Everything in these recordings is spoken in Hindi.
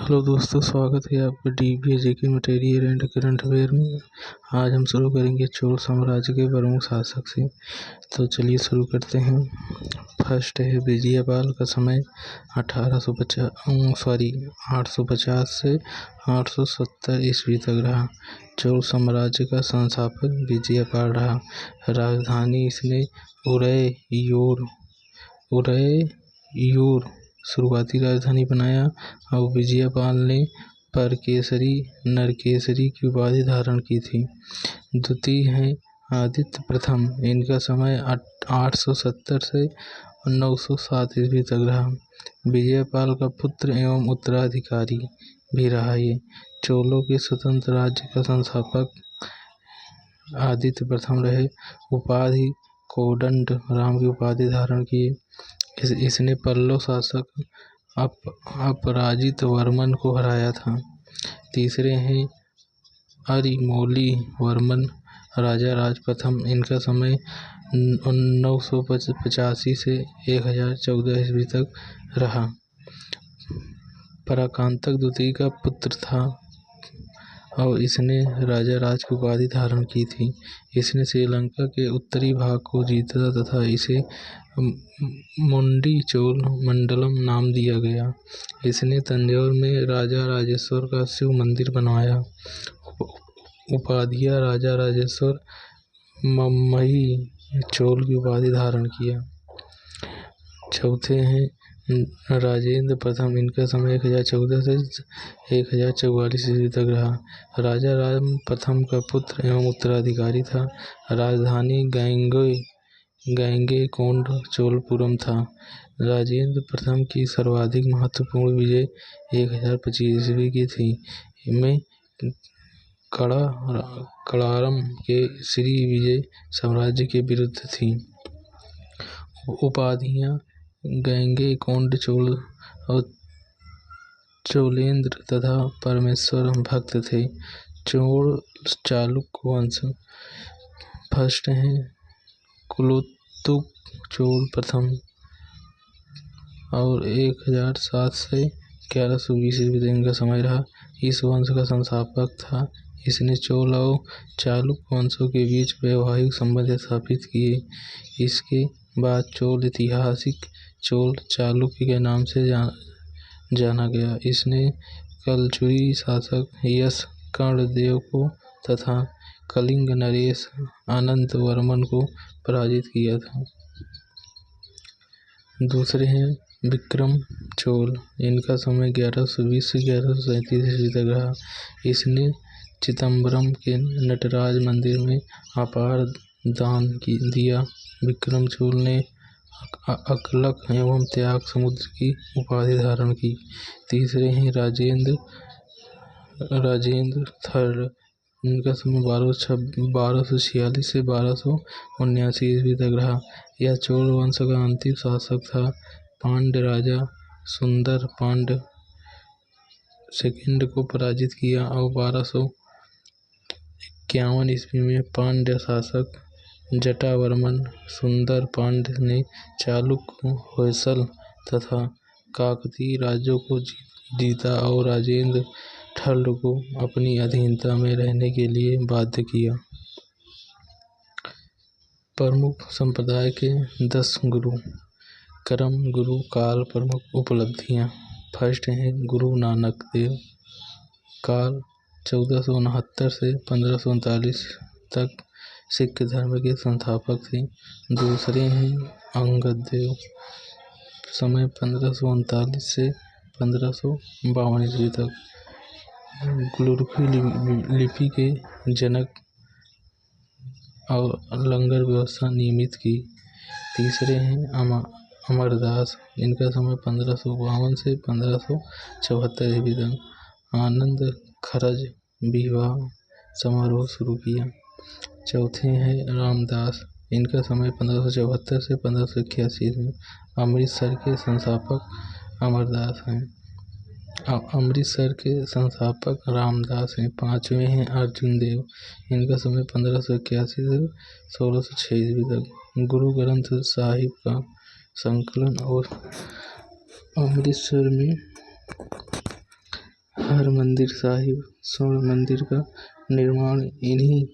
हेलो दोस्तों, स्वागत है आपका dBA JK material and current affair में। आज हम शुरू करेंगे चोल साम्राज्य के प्रमुख शासक से। तो चलिए शुरू करते हैं। फर्स्ट है विजयपाल का समय 850 से 870 ईस्वी तक रहा। चोल साम्राज्य का संस्थापक विजयपाल रहा। राजधानी इसने उदययूर शुरुआती राजधानी बनाया और विजयपाल ने परकेसरी नरकेसरी की उपाधि धारण की थी। द्वितीय है आदित्य प्रथम, इनका समय 870 से 907 ईस्वी तक रहा। विजयपाल का पुत्र एवं उत्तराधिकारी भी रहा। ये चोलों के स्वतंत्र राज्य का संस्थापक आदित्य प्रथम रहे। उपाधि कोदंड राम की उपाधि धारण की। इसने पल्लव शासक अपराजित वर्मन को हराया था। तीसरे हैं अरिमोली वर्मन राजा राज प्रथम, इनका समय 985 से 1014 ईस्वी तक रहा। पराकांतक द्वितीय का पुत्र था और इसने राजा राज की उपाधि धारण की थी। इसने श्रीलंका के उत्तरी भाग को जीता तथा इसे मुंडी चोल मंडलम नाम दिया गया। इसने तंजौर में राजा राजेश्वर का शिव मंदिर बनवाया। उपाधियां राजा राजेश्वर मम्मई चोल की उपाधि धारण किया। चौथे हैं राजेंद्र प्रथम, इनका समय 1014 से 1044 ईस्वी तक रहा। राजा राम प्रथम का पुत्र एवं उत्तराधिकारी था। राजधानी गंगैकोंड चोलपुरम था। राजेंद्र प्रथम की सर्वाधिक महत्वपूर्ण विजय 1025 ईस्वी की थी। इनमें कड़ारम के श्री विजय साम्राज्य के विरुद्ध थी। उपाधियां गंगैकोंड चोल और चोलेंद्र तथा परमेश्वर भक्त थे। चोल चालुक्य वंश। फर्स्ट है कुलोत्तुंग चोल प्रथम और 1007 से 1120 ईस्वी तक इनका समय रहा। इस वंश का संस्थापक था। इसने चोल और चालुक्य वंशों के बीच वैवाहिक संबंध स्थापित किए। इसके बाद चोल ऐतिहासिक चोल चालुक्य के नाम से जाना गया। इसने कलचुरी शासक यश कर्णदेव को तथा कलिंग नरेश अनंत वर्मन को पराजित किया था। दूसरे हैं विक्रम चोल, इनका समय 1120 से 1137 ईस्वी तक रहा। इसने चिदंबरम के नटराज मंदिर में अपार दान दिया। विक्रम चोल ने अकलक एवं त्याग समुद्र की उपाधि धारण की। तीसरे हैं राजेंद्र थर्ड, इनका समय 1246 से 1279 ईस्वी तक रहा। यह चोल वंश का अंतिम शासक था। पांड्य राजा सुंदर पांड्य सेकंड को पराजित किया और 1251 ईस्वी में पांड्य शासक जटावर्मन सुंदर पांड्य ने चालुक्य, होयसल तथा काकतीय राज्यों को जीता और राजेंद्र थर्ड को अपनी अधीनता में रहने के लिए बाध्य किया। प्रमुख संप्रदाय के 10 गुरु। क्रम गुरु काल प्रमुख उपलब्धियां। फर्स्ट है गुरु नानक देव। काल 1469 से 1539 तक सिख धर्म के संस्थापक थे। दूसरे हैं अंगद देव। समय 1539 से 1552 ईस्वी तक। गुरुमुखी लिपि के जनक और लंगर व्यवस्था नियमित की। तीसरे हैं अमरदास, इनका समय 1552 से 1574 ईस्वी तक। आनंद खरज विवाह समारोह शुरू किया। चौथे हैं रामदास, इनका समय 1574 से 1581 में। अमृतसर के संस्थापक अमरदास हैं। अमृतसर के संस्थापक रामदास हैं। पांचवें हैं अर्जुन देव, इनका समय 1581 से 1606 ईस्वी तक। गुरु ग्रंथ साहिब का संकलन और अमृतसर में हरमंदिर साहिब स्वर्ण मंदिर का निर्माण इन्हीं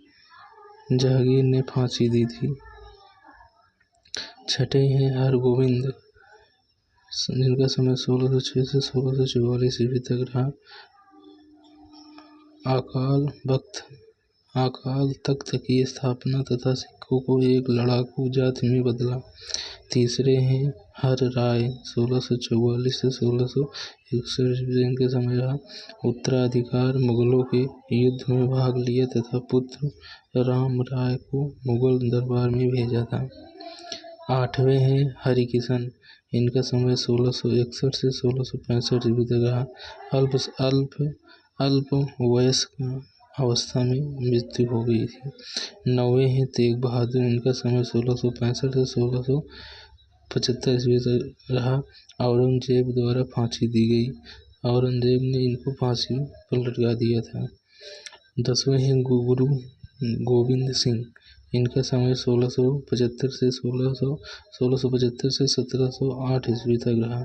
जहांगीर ने फांसी दी थी। छठे हैं हरगोविंद, जिनका समय 1606 से 1644 ईस्वी तक रहा। अकाल तख्त की स्थापना तथा सिखों को एक लड़ाकू जाति में बदला। तीसरे हैं हर राय, 1644 से 1661 जिनके समय रहा। उत्तराधिकार मुगलों के युद्ध में भाग लिया तथा पुत्र राम राय को मुगल दरबार में भेजा था। आठवें हैं हरिकिशन, इनका समय 1661 से 1665 ईस्वी तक रहा। अल्प वयस्क अवस्था में मृत्यु हो गई थी। नौवें हैं तेग बहादुर, इनका समय 1665 से 1675 ईस्वी तक रहा। औरंगजेब द्वारा फांसी दी गई। औरंगजेब ने इनको फांसी पर लटका दिया था। 10वें हैं गुरु गोविंद सिंह, इनका समय 1675 से 1708 ईस्वी तक रहा।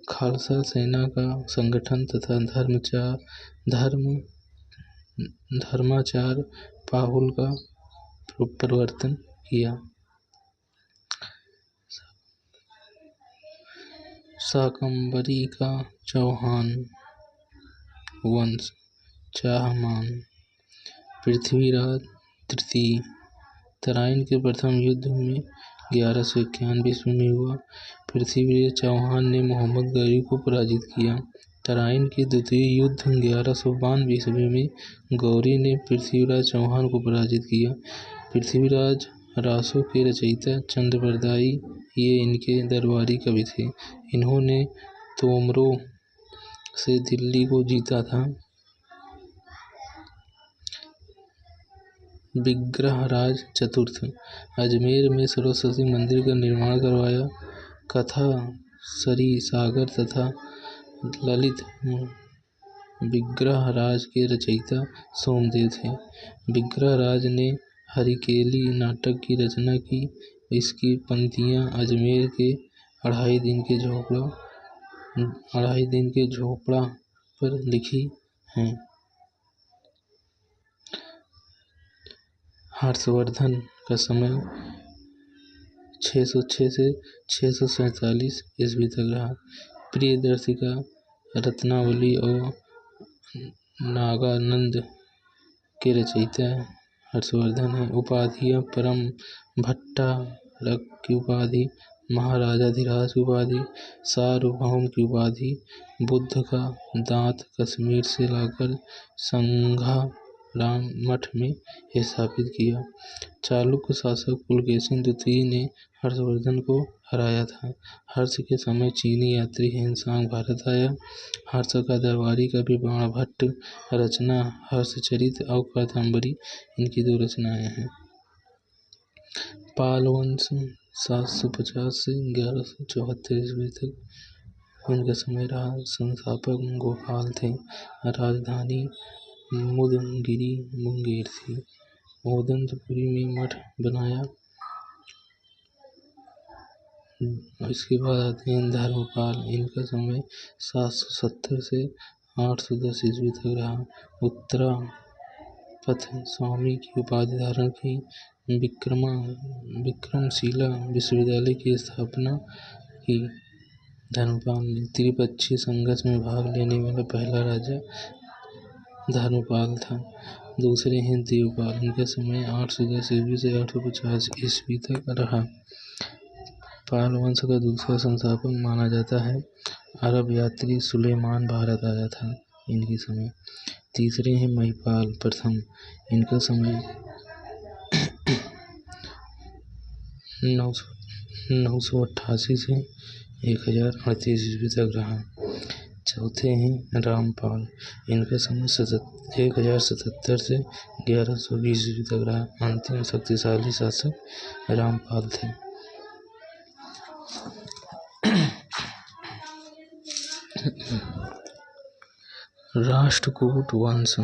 खालसा सेना का संगठन तथा धर्माचार पाहुल का प्रवर्तन किया। शाकंभरी का चौहान वंश, चाहमान। पृथ्वीराज तृतीय, तराइन के प्रथम युद्ध में 1191 ईस्वी में हुआ। पृथ्वीराज चौहान ने मोहम्मद गौरी को पराजित किया। तराइन के द्वितीय युद्ध 1192 ईस्वी में गौरी ने पृथ्वीराज चौहान को पराजित किया। पृथ्वीराज रासों के रचयिता चंद्रबरदाई ये इनके दरबारी कवि थे। इन्होंने तोमरों से दिल्ली को जीता था। विग्रहराज चतुर्थ, अजमेर में सरस्वती मंदिर का निर्माण करवाया। कथा सरी सागर तथा ललित विग्रहराज के रचयिता सोमदेव थे। विग्रहराज ने हरिकेली नाटक की रचना की। इसकी पंक्तियां अजमेर के अढ़ाई दिन के झोपड़ा पर लिखी हैं। हर्षवर्धन का समय 606 से 647 ईस्वी तक रहा। प्रियदर्शिका, रत्नावली और नागानंद के रचयिता हर्षवर्धन है। उपाधियां परम भट्टारक की उपाधि, महाराजाधिराज की उपाधि, सार्वभौम की उपाधि, बुद्ध का दांत कश्मीर से लाकर संघाराम मठ में स्थापित किया। चालुक्य शासक पुलकेशिन द्वितीय ने हर्षवर्धन को हराया था। हर्ष के समय चीनी यात्री हेनसांग भारत आया। हर्ष का दरबारी कवि बाणभट्ट रचना हर्षचरित और कादंबरी इनकी दो रचनाएं हैं। पाल वंश 750 से 1174 ईस्वी तक इनका समय रहा। संस्थापक गोपाल थे। राजधानी मुदंगिरी मुंगेर थी। मोदंतपुरी में मठ बनाया। इसके बाद आते हैं धर्मपाल, इनका समय 770 से 810 ईस्वी तक रहा। उत्तरापथ स्वामी की उपाधि धारण की। विक्रमशिला विश्वविद्यालय की स्थापना की। धर्मपाल ने त्रिपक्षीय संघर्ष में भाग लेने वाला पहला राजा धर्मपाल था। दूसरे हैं देवपाल, इनका समय 810 ईस्वी से 850 ईस्वी तक रहा। पाल वंश का दूसरा संस्थापक माना जाता है। अरब यात्री सुलेमान भारत आया था इनके समय। तीसरे हैं महिपाल प्रथम, इनका समय 988 से 1038 ईस्वी तक रहा। चौथे हैं रामपाल, इनका समय 1077 से 1120 ईस्वी तक रहा। अंतिम शक्तिशाली शासक रामपाल थे। राष्ट्रकूट वंश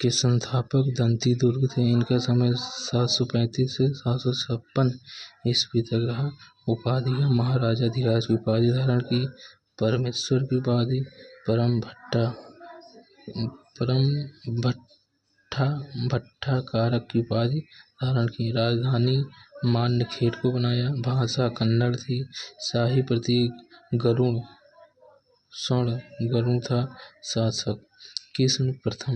के संस्थापक दंती दुर्ग थे। इनका समय 735 से 756 ईस्वी तक रहा। उपाधियां महाराजाधिराज की उपाधि धारण की। परमेश्वर की उपाधि, परम भट्टा परम भट्टा कारक की उपाधि धारण की। राजधानी मान्यखेड़ को बनाया। भाषा कन्नड़ थी। शाही प्रतीक गरुड़ गरुड़ था। शासक कृष्ण प्रथम,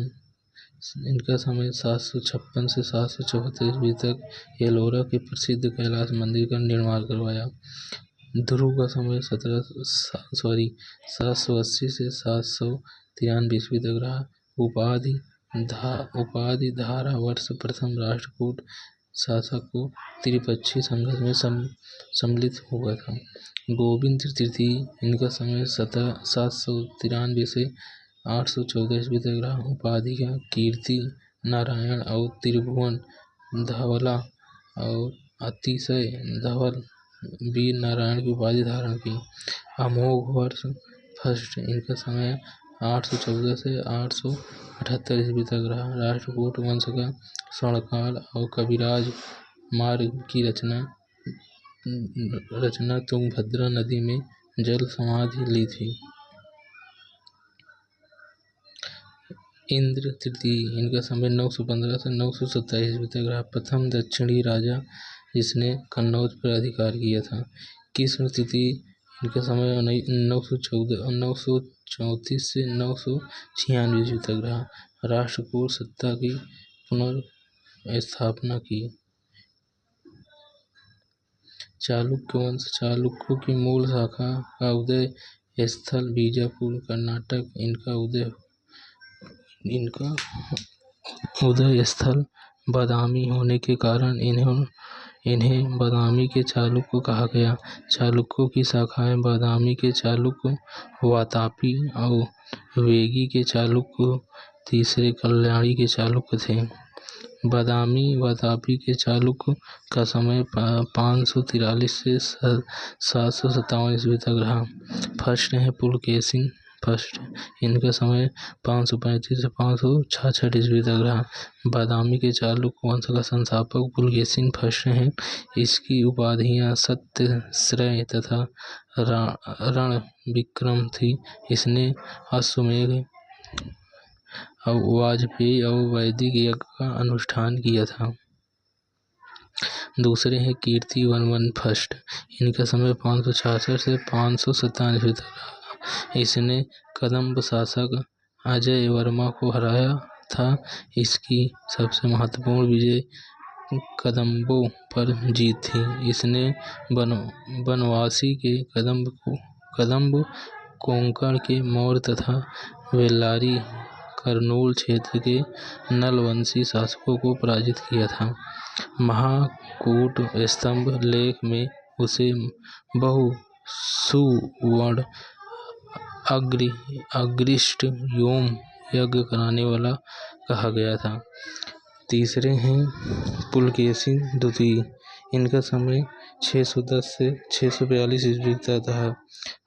इनका समय 756 से 734 ईस्वी तक। एलोरा के प्रसिद्ध कैलाश मंदिर का निर्माण करवाया। ध्रुव का समय 780 से 793 ईस्वी तक रहा। उपाधि धारा वर्ष प्रथम राष्ट्रकूट शासक को त्रिपक्षीय संघर्ष में सम्मिलित हुआ था। गोविंद तृतीय, इनका समय 793 से 814 ईस्वी तक रहा। उपाधि का कीर्ति नारायण और त्रिभुवन धवला और अतिशय धवल वीर नारायण की उपाधि धारण की। अमोघ वर्ष फर्स्ट, इनका समय 814 से 878 ईस्वी तक रहा। राष्ट्रकूट वंश का स्वर्णकाल और कविराज मार्ग की रचना तुंगभद्रा नदी में जल समाधि ली थी। इंद्र तृतीय, इनका समय 915 से 927 ईस्वी तक रहा। प्रथम दक्षिणी राजा जिसने कन्नौज पर अधिकार किया था। कृष्ण तृतीय, इनका समय 934 से 996 ईस्वी तक रहा। राष्ट्रकूट सत्ता की पुनर्स्थापना की। चालुक्य वंश, चालुक्यों की मूल शाखा का उदय स्थल बीजापुर कर्नाटक। इनका उदय स्थल बादामी होने के कारण इन्हें बादामी के चालुक्य कहा गया। चालुक्यों की शाखाएं बादामी के चालुक्य, वातापी और वेगी के चालुक्य, तीसरे कल्याणी के चालुक्य थे। बादामी वातापी के चालुक्य का समय 543 से 757 ईस्वी तक रहा। फर्स्ट है पुलकेशिन फर्स्ट, इनका समय 535 से 566 ईस्वी तक रहा। बादामी के चालुक्य वंश का संस्थापक पुलकेशिन फर्स्ट है। इसकी उपाधियां सत्य, श्रेय तथा रणविक्रम थी। इसने अश्वमेध और वाजपेयी और वैदिक यज्ञ का अनुष्ठान किया था। दूसरे हैं कीर्ति वर्मन फर्स्ट, इनका समय 566 से 557 ईस्वी तक रहा। इसने कदंब शासक अजय वर्मा को हराया था। इसकी सबसे महत्वपूर्ण विजय कदंबों पर जीत थी। इसने बनवासी के कदंब कोंकण के मौर्य तथा बेल्लारी कर्नूल क्षेत्र के नलवंशी शासकों को पराजित किया था। महाकूट स्तंभ लेख में उसे बहु सुवर्ण अग्रिष्ट व्योम यज्ञ कराने वाला कहा गया था। तीसरे हैं पुलकेशिन द्वितीय, इनका समय 610 से 642 ईस्वी तक था।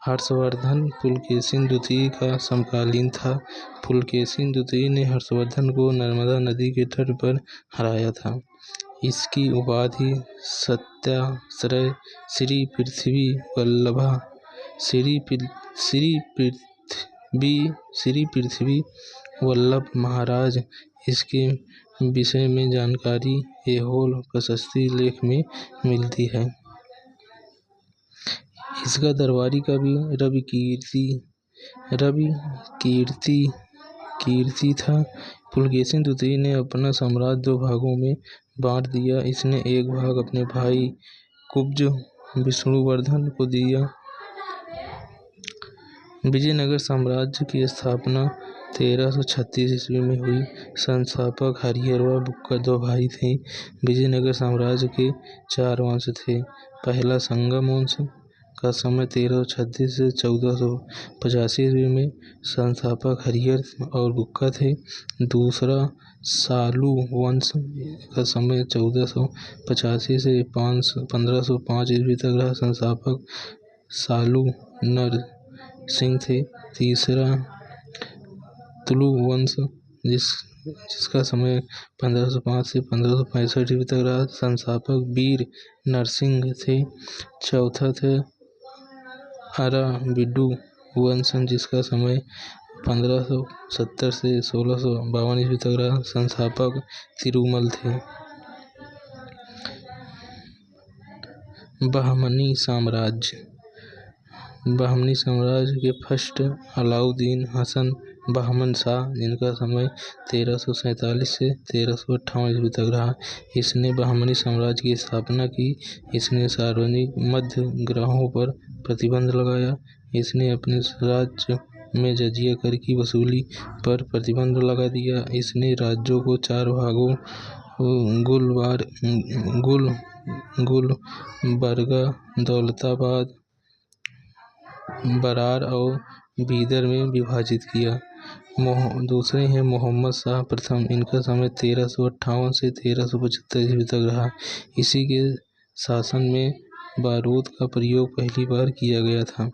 हर्षवर्धन पुलकेशिन द्वितीय का समकालीन था। पुलकेशिन द्वितीय ने हर्षवर्धन को नर्मदा नदी के तट पर हराया था। इसकी उपाधि सत्याश्रय, श्री पृथ्वी वल्लभा, श्री पृथ्वी वल्लभ महाराज। इसके विषय में जानकारी ऐहोल प्रशस्ति लेख में मिलती है। इसका दरबारी कवि रवि कीर्ति था। पुलकेशिन द्वितीय ने अपना साम्राज्य दो भागों में बांट दिया। इसने एक भाग अपने भाई कुब्ज विष्णुवर्धन को दिया। विजयनगर साम्राज्य की स्थापना 1336 ईस्वी में हुई। संस्थापक हरिहर व बुक्कर दो भाई थे। विजयनगर साम्राज्य के 4 वंश थे। पहला संगम वंश का समय 1336 से 1485 ईस्वी में। संस्थापक हरिहर और बुक्का थे। दूसरा सालू वंश का समय 1485 से 1505 ईस्वी तक रहा। संस्थापक सालू नर सिंह थे। तीसरा तुलु वंश जिसका समय 1505 से 1565 ईस्वी तक रहा। संस्थापक वीर नरसिंह थे। चौथा थे अराविडु वंश जिसका समय 1570 से 1652 ईस्वी तक रहा। संस्थापक तिरुमल थे। बहमनी साम्राज्य के फर्स्ट अलाउद्दीन हसन बहमन शाह, जिनका समय 1347 से 1358 ईस्वी तक रहा। इसने बहमनी साम्राज्य की स्थापना की। इसने सार्वजनिक मध्य ग्रहों पर प्रतिबंध लगाया। इसने अपने राज्य में जजिया कर की वसूली पर प्रतिबंध लगा दिया। इसने राज्यों को 4 भागों गुलबर्गा, दौलताबाद, बरार और बीदर में विभाजित किया। दूसरे हैं मोहम्मद शाह प्रथम। इनका समय 1358 से 1375 ईस्वी तक रहा। इसी के शासन में बारूद का प्रयोग पहली बार किया गया था।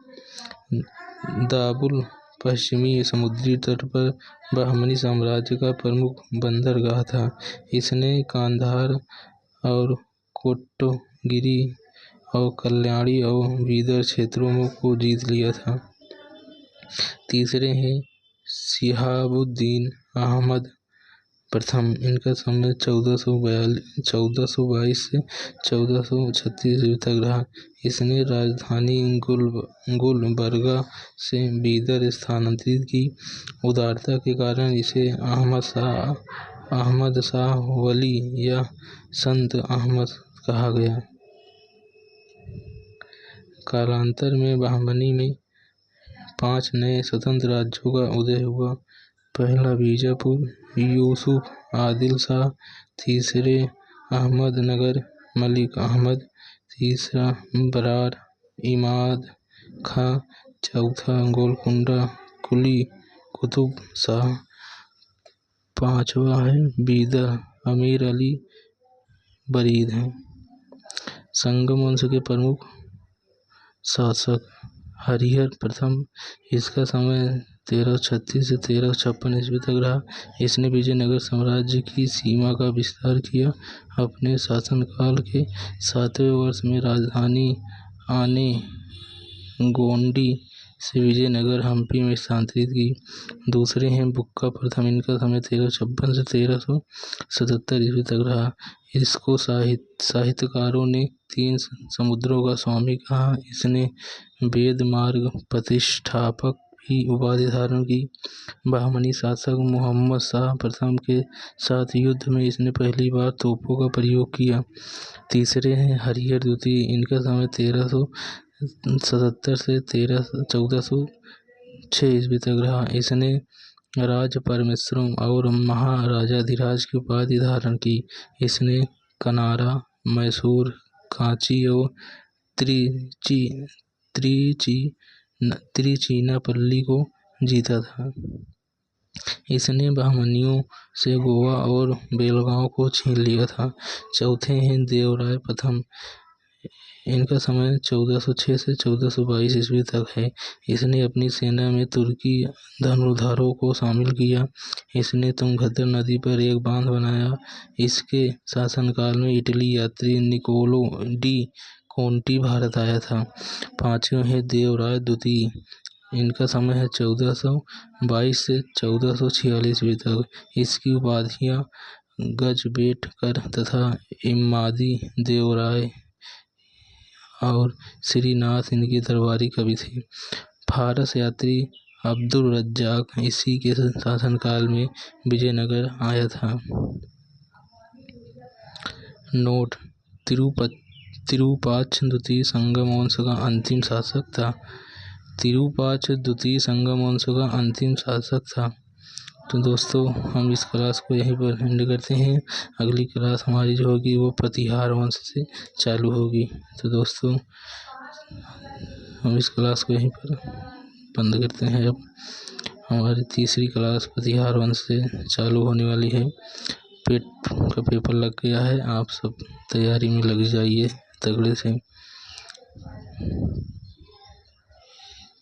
दाबुल पश्चिमी समुद्री तट पर बहमनी साम्राज्य का प्रमुख बंदरगाह था। इसने कांधार और कोट्टगिरी और कल्याणी और बीदर क्षेत्रों को जीत लिया था। तीसरे हैं शिहाबुद्दीन अहमद प्रथम। इनका समय 1422 से 1436 ईस्वी तक रहा। इसने राजधानी गुलबर्गा से बीदर स्थानांतरित की। उदारता के कारण इसे अहमद शाह वली या संत अहमद कहा गया। कालांतर में बहमनी में 5 नए स्वतंत्र राज्यों का उदय हुआ। पहला बीजापुर, यूसुफ आदिल शाह। तीसरे अहमदनगर, मलिक अहमद। तीसरा बरार, इमाद खां। चौथा गोलकुंडा, कुली कुतुब शाह। पांचवा है बीदर, अमीर अली बरीद हैं। संगम वंश के प्रमुख शासक हरिहर प्रथम। इसका समय 1336 से 1356 ईस्वी तक रहा। इसने विजयनगर साम्राज्य की सीमा का विस्तार किया। अपने शासनकाल के 7वें वर्ष में राजधानी आनेगोंडी से विजयनगर हम्पी में स्थानांतरित की। दूसरे हैं बुक्का प्रथम। इनका समय 1356 से 1377 ईस्वी तक रहा। इसको साहित्यकारों ने 3 समुद्रों का स्वामी कहा। इसने वेद मार्ग प्रतिष्ठापक की उपाधि धारण की। बहमनी शासक मोहम्मद शाह प्रथम के साथ युद्ध में इसने पहली बार तोपों का प्रयोग किया। तीसरे हैं हरिहर द्वितीय। इनका समय 1377 से 1406 ईस्वी तक रहा। इसने राज परमेश्वरम और महाराजाधिराज की उपाधि धारण की। इसने कनारा, मैसूर, कांची और त्रिचिनापल्ली को जीता था। इसने बहमनियों से गोवा और बेलगांव को छीन लिया था। चौथे हैं देवराय प्रथम। इनका समय 1406 से 1422 ईस्वी तक है। इसने अपनी सेना में तुर्की धनुर्धरों को शामिल किया। इसने तुंगभद्रा नदी पर एक बांध बनाया। इसके शासनकाल में इटली यात्री निकोलो डी कोंटी भारत आया था। पांचवें हैं देवराय द्वितीय। इनका समय है 1422 से 1446 ईस्वी तक। इसकी उपाधियां गजबेटकर तथा इमादी देवराय और श्रीनाथ इनके दरबारी कवि थे। फारस यात्री अब्दुल रज्जाक इसी के शासनकाल में विजयनगर आया था। नोट: तिरुपाच द्वितीय संगम वंश का अंतिम शासक था। तिरुपाच द्वितीय संगम वंश का अंतिम शासक था। तो दोस्तों, हम इस क्लास को यहीं पर एंड करते हैं। अगली क्लास हमारी जो होगी वो प्रतिहार वंश से चालू होगी। तो दोस्तों, हम इस क्लास को यहीं पर बंद करते हैं। अब हमारी तीसरी क्लास प्रतिहार वंश से चालू होने वाली है। पेट का पेपर लग गया है। आप सब तैयारी में लग जाइए तगड़े से।